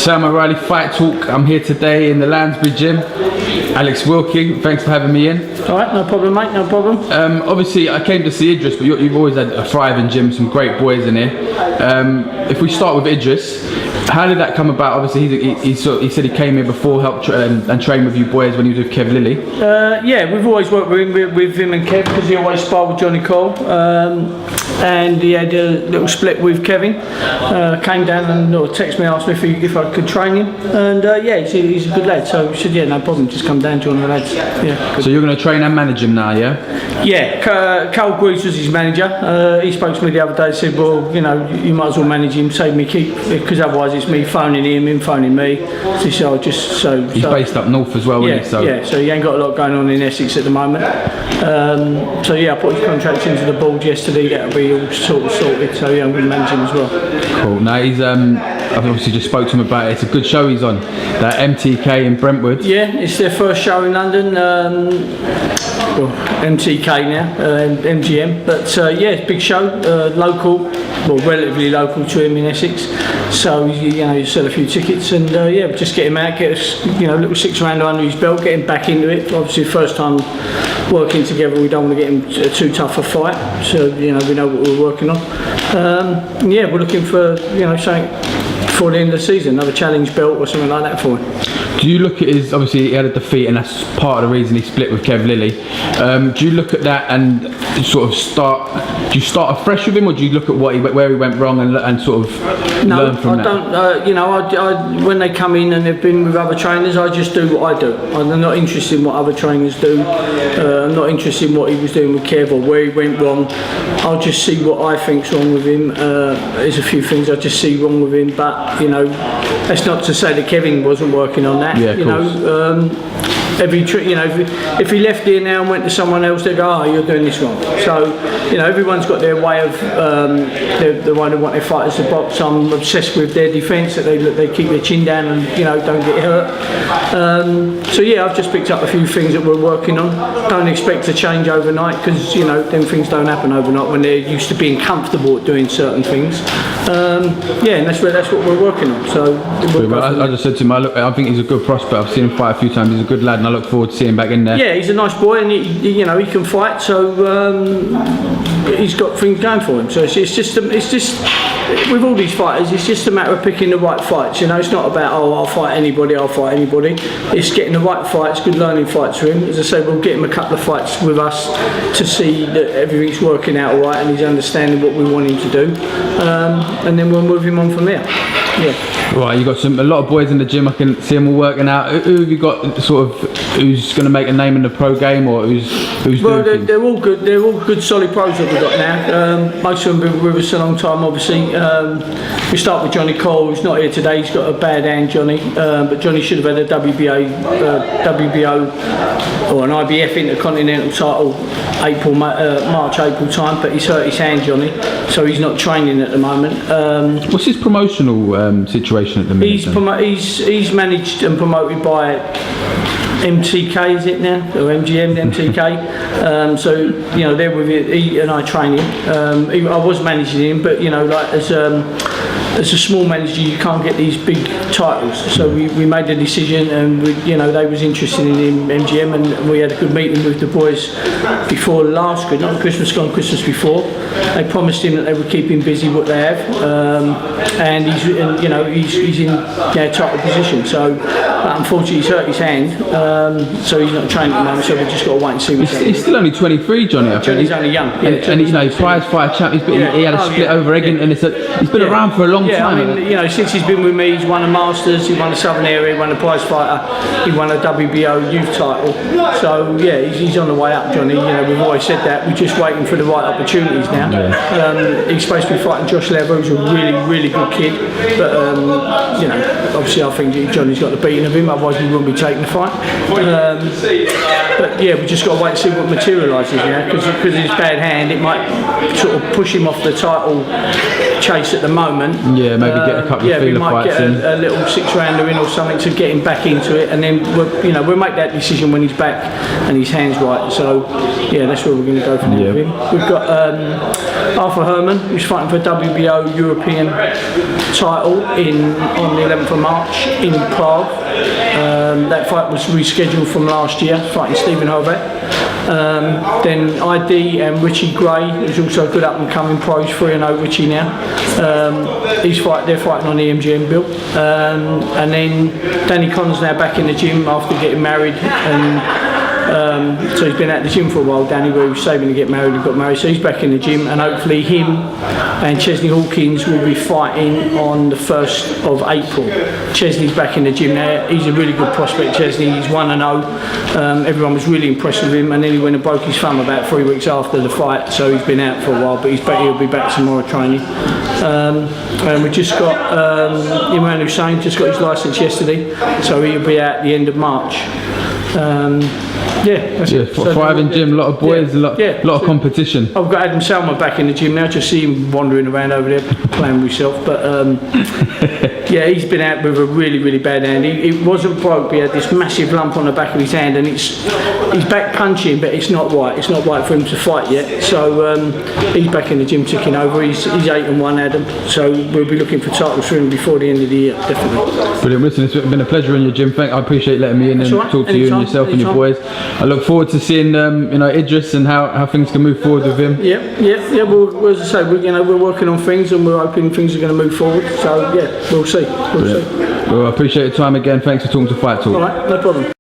Sam O'Reilly Fight Talk. I'm here today in the Lansbury gym. Alex Wilkey, thanks for having me in. Alright, no problem mate, no problem. Obviously I came to see Idris, but you've always had a thriving gym, some great boys in here. If we start with Idris, how did that come about? Obviously he said he came here before, helped and trained with you boys when he was with Kev Lilly. Yeah, we've always worked with him and Kev because he always sparred with Johnny Coyle. And he had a little split with Kevin. Came down and texted me, asked me if I could train him. And yeah, he's a good lad, so he said, yeah, no problem, just come down, join the lads. Yeah, good. So you're going to train and manage him now, yeah? Yeah, Carl Greaves was his manager. He spoke to me the other day and said, well, you know, you might as well manage him, save me keep, because otherwise it's me phoning him phoning me. So he's based up north as well, isn't he? So. Yeah, so he ain't got a lot going on in Essex at the moment. So yeah, I put his contract into the board yesterday, that'll be all sort of sorted, so yeah, I'm going to manage him as well. Cool. Now he's, I've obviously just spoke to him about it. It's a good show he's on, that MTK in Brentwood. Yeah, it's their first show in London. Well, MTK now, MGM, but yeah, it's a big show, local, well, relatively local to him in Essex. So you sell a few tickets and yeah, just get him out, get a little 6 round under his belt, get him back into it. Obviously, first time working together, we don't want to get him too tough a fight. So we know what we're working on. Yeah, we're looking for something before the end of the season, another challenge belt or something like that for him. Do you look at his, obviously he had a defeat and that's part of the reason he split with Kev Lilly. Do you look at that and sort of start afresh with him, or do you look at where he went wrong and sort of learn from that? No, I don't, when they come in and they've been with other trainers, I just do what I do. I'm not interested in what other trainers do. I'm not interested in what he was doing with Kev or where he went wrong. I'll just see what I think's wrong with him. There's a few things I just see wrong with him, but that's not to say that Kevin wasn't working on that. Yeah, if he left here now and went to someone else, they'd go, oh, you're doing this wrong. So, everyone's got their way of the way they want their fighters to box. I'm obsessed with their defence, that they keep their chin down and don't get hurt. So yeah, I've just picked up a few things that we're working on. Don't expect to change overnight because them things don't happen overnight when they're used to being comfortable at doing certain things. Yeah, and that's what we're working on. So I just said to him, I think he's a good prospect. I've seen him fight a few times. He's a good lad, and I look forward to seeing him back in there. Yeah, he's a nice boy, and he can fight. So he's got things going for him. So it's just with all these fighters, it's just a matter of picking the right fights. It's not about I'll fight anybody. It's getting the right fights, good learning fights for him. As I say, we'll get him a couple of fights with us to see that everything's working out all right and he's understanding what we want him to do, and then we'll move him on from there. Yeah. Right, you got a lot of boys in the gym. I can see them all working out. Who have you got? Who's going to make a name in the pro game, or who's? Well, they're all good. They're all good, solid pros that we've got now. Most of them have been with us a long time, obviously. We start with Johnny Coyle, who's not here today. He's got a bad hand, Johnny. But Johnny should have had a WBO or an IBF Intercontinental title March, April time. But he's hurt his hand, Johnny, so he's not training at the moment. What's his promotional situation at the minute? He's managed and promoted by MTK, is it now, or MGM, MTK. So they're with it. He and I train him. I was managing him, but as a small manager, you can't get these big titles. So we made a decision, and they was interested in him, MGM, and we had a good meeting with the boys before last, not Christmas gone, Christmas before. They promised him that they would keep him busy, what they have, and he's in title position. So unfortunately, he's hurt his hand, so he's not training at the moment. So we've just got to wait and see what's happening. He's still only 23, Johnny. I think he's only young. Yeah, and he's prize fight champ. He had a split over Egan, and he's been around for a long time. I mean, since he's been with me, he's won a Masters, he won a Southern Area, he won a prize fighter, he won a WBO youth title. So yeah, he's on the way up, Johnny. We've always said that. We're just waiting for the right opportunities now. Yeah. He's supposed to be fighting Josh Lever, who's a really, really good kid. But obviously I think Johnny's got the beating of him, otherwise we wouldn't be taking the fight. But yeah, we just got to wait and see what materialises now, because of his bad hand, it might sort of push him off the title chase at the moment. Yeah, maybe get a couple of we feeler might fights get in. a little 6-rounder in or something to get him back into it, and then we'll make that decision when he's back and his hand's right. So yeah, that's where we're going to go from there with him. We've got Hermann, who's fighting for WBO European title on the 11th of March in Prague. That fight was rescheduled from last year, fighting Stephen Horvath. Then ID and Richie Gray, who's also a good up and coming pro. He's 3-0 Richie now. They're fighting on the MGM bill. And then Danny Conn's now back in the gym after getting married, and so he's been at the gym for a while. Danny, where he was saving to get married, he got married, so he's back in the gym, and hopefully him and Chesney Hawkins will be fighting on the 1st of April. Chesney's back in the gym now. He's a really good prospect, Chesney. He's 1-0. Everyone was really impressed with him, and then he went and broke his thumb about 3 weeks after the fight, so he's been out for a while, but he'll be back tomorrow training. And we just got Hermann Hussein just got his licence yesterday, so he'll be out at the end of March. That's it. So Thriving gym, a lot of boys, a lot of competition. I've got Adam Salma back in the gym now. Just see him wandering around over there playing with himself. But he's been out with a really, really bad hand. It wasn't broke, but he had this massive lump on the back of his hand, and he's back punching, but it's not right. It's not right for him to fight yet. So he's back in the gym ticking over. He's 8-1, Adam. So we'll be looking for titles for him before the end of the year, definitely. Brilliant. Listen, it's been a pleasure in your gym. I appreciate letting me in and talk to you and yourself and your boys. I look forward to seeing Idris and how things can move forward with him. Yeah. Well, as I say, we're working on things, and we're hoping things are going to move forward. So we'll see. Well, I appreciate your time again. Thanks for talking to Fight Talk. All right, no problem.